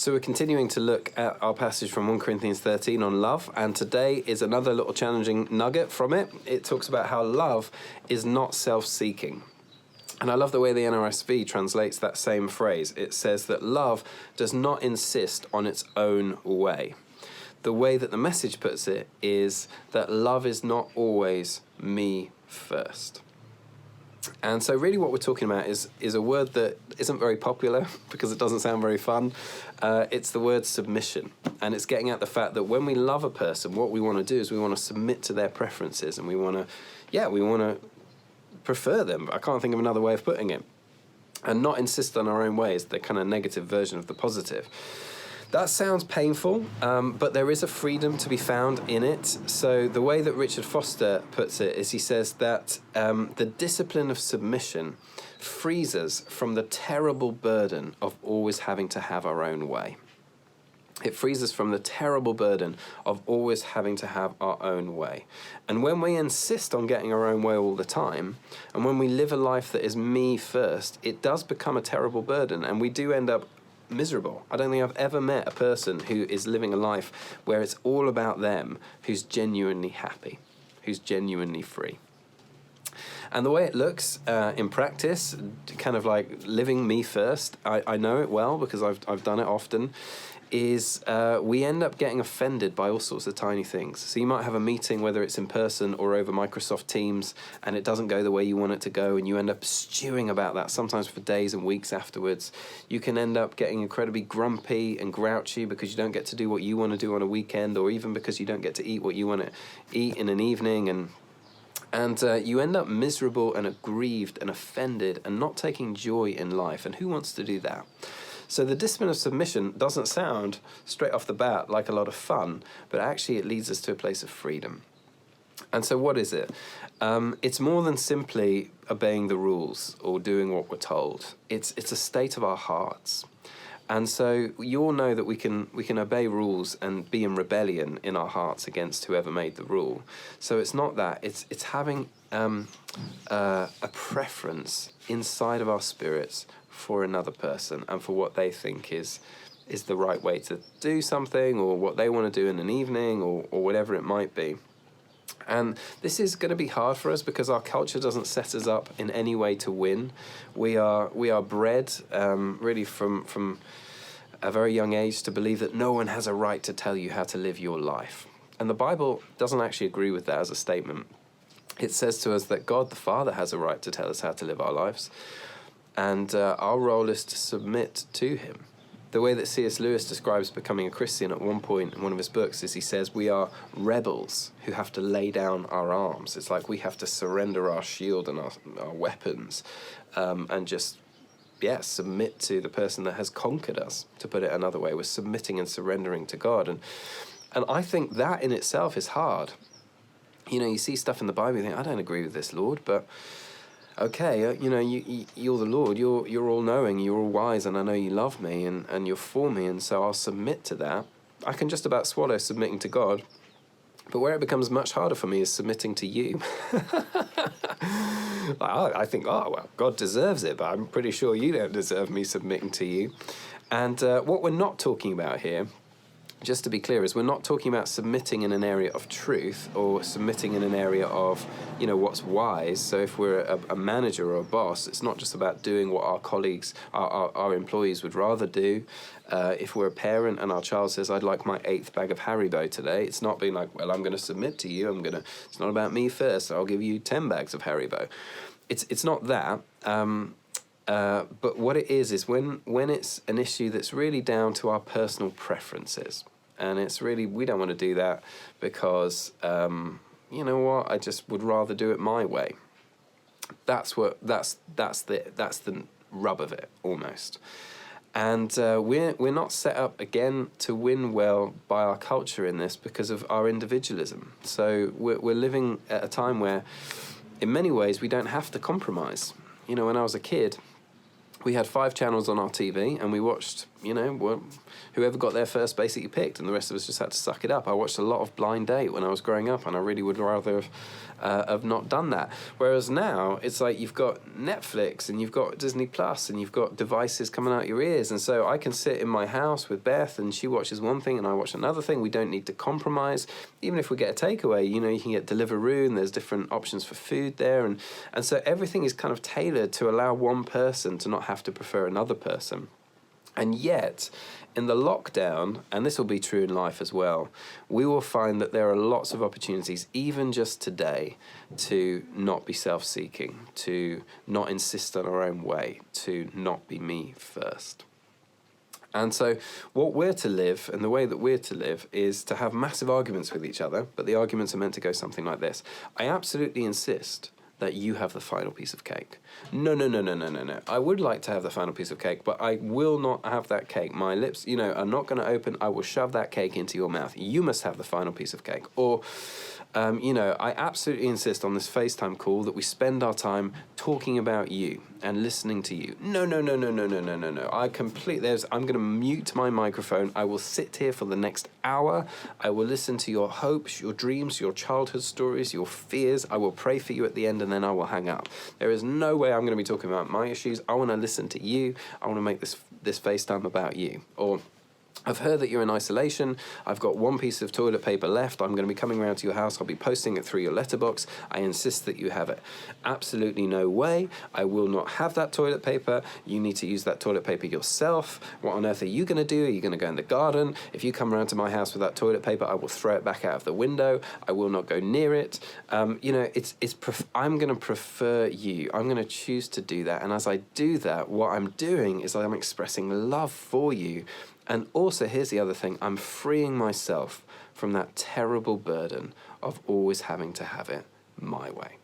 So we're continuing to look at our passage from 1 Corinthians 13 on love, and today is another little challenging nugget from it. It talks about how love is not self-seeking. And I love the way the NRSV translates that same phrase. It says that love does not insist on its own way. The way that the Message puts it is that love is not always me first. And so really what we're talking about is a word that isn't very popular because it doesn't sound very fun. It's the word submission. And it's getting at the fact that when we love a person, what we want to do is we want to submit to their preferences, and we want to prefer them. I can't think of another way of putting it. And not insist on our own ways, the kind of negative version of the positive. That sounds painful, but there is a freedom to be found in it. So the way that Richard Foster puts it is he says that the discipline of submission frees us from the terrible burden of always having to have our own way. It frees us from the terrible burden of always having to have our own way. And when we insist on getting our own way all the time, and when we live a life that is me first, it does become a terrible burden, and we do end up miserable. I don't think I've ever met a person who is living a life where it's all about them, who's genuinely happy, who's genuinely free. And the way it looks in practice, kind of like living me first, I know it well because I've done it often, is we end up getting offended by all sorts of tiny things. So you might have a meeting, whether it's in person or over Microsoft Teams, and it doesn't go the way you want it to go, and you end up stewing about that, sometimes for days and weeks afterwards. You can end up getting incredibly grumpy and grouchy because you don't get to do what you want to do on a weekend, or even because you don't get to eat what you want to eat in an evening, and you end up miserable and aggrieved and offended and not taking joy in life. And who wants to do that? So the discipline of submission doesn't sound straight off the bat like a lot of fun, but actually it leads us to a place of freedom. And so what is it? It's more than simply obeying the rules or doing what we're told. It's a state of our hearts. And so you all know that we can obey rules and be in rebellion in our hearts against whoever made the rule. So it's not that. It's having a preference inside of our spirits for another person and for what they think is the right way to do something, or what they want to do in an evening, or whatever it might be. And this is going to be hard for us because our culture doesn't set us up in any way to win. We are bred really from a very young age to believe that no one has a right to tell you how to live your life. And the Bible doesn't actually agree with that as a statement. It says to us that God the Father has a right to tell us how to live our lives. And our role is to submit to him. The way that C.S. Lewis describes becoming a Christian at one point in one of his books is he says we are rebels who have to lay down our arms. It's like we have to surrender our shield and our weapons and just, submit to the person that has conquered us, to put it another way. We're submitting and surrendering to God. And I think that in itself is hard. You know, you see stuff in the Bible, you think, I don't agree with this, Lord, but okay, you're the Lord, you're all-knowing, you're all-wise, and I know you love me, and you're for me, and so I'll submit to that. I can just about swallow submitting to God, but where it becomes much harder for me is submitting to you. I think, God deserves it, but I'm pretty sure you don't deserve me submitting to you. And what we're not talking about here, just to be clear, is we're not talking about submitting in an area of truth or submitting in an area of, what's wise. So if we're a manager or a boss, it's not just about doing what our colleagues, our employees would rather do. If we're a parent and our child says, I'd like my 8th bag of Haribo today, it's not being like, well, I'm going to submit to you. It's not about me first. I'll give you 10 bags of Haribo. It's not that. But what it is when it's an issue that's really down to our personal preferences. And it's really, we don't want to do that because, I just would rather do it my way. That's the rub of it, almost. And we're not set up, again, to win well by our culture in this because of our individualism. So we're living at a time where, in many ways, we don't have to compromise. When I was a kid, we had 5 channels on our TV, and we watched whoever got there first basically picked, and the rest of us just had to suck it up. I watched a lot of Blind Date when I was growing up, and I really would rather have not done that. Whereas now, it's like you've got Netflix, and you've got Disney Plus, and you've got devices coming out your ears, and so I can sit in my house with Beth, and she watches one thing, and I watch another thing. We don't need to compromise. Even if we get a takeaway, you can get Deliveroo, and there's different options for food there, and so everything is kind of tailored to allow one person to not have to prefer another person. And yet, in the lockdown, and this will be true in life as well, we will find that there are lots of opportunities, even just today, to not be self-seeking, to not insist on our own way, to not be me first. And so what we're to live, and the way that we're to live, is to have massive arguments with each other, but the arguments are meant to go something like this. I absolutely insist that you have the final piece of cake. No. I would like to have the final piece of cake, but I will not have that cake. My lips, are not going to open. I will shove that cake into your mouth. You must have the final piece of cake. Or, I absolutely insist on this FaceTime call that we spend our time talking about you and listening to you. No. I'm going to mute my microphone. I will sit here for the next hour. I will listen to your hopes, your dreams, your childhood stories, your fears. I will pray for you at the end, and then I will hang up. There is no way I'm going to be talking about my issues. I want to listen to you. I want to make this FaceTime about you. Or, I've heard that you're in isolation. I've got one piece of toilet paper left. I'm going to be coming around to your house. I'll be posting it through your letterbox. I insist that you have it. Absolutely no way. I will not have that toilet paper. You need to use that toilet paper yourself. What on earth are you going to do? Are you going to go in the garden? If you come around to my house with that toilet paper, I will throw it back out of the window. I will not go near it. I'm going to prefer you. I'm going to choose to do that. And as I do that, what I'm doing is I'm expressing love for you. And also, here's the other thing, I'm freeing myself from that terrible burden of always having to have it my way.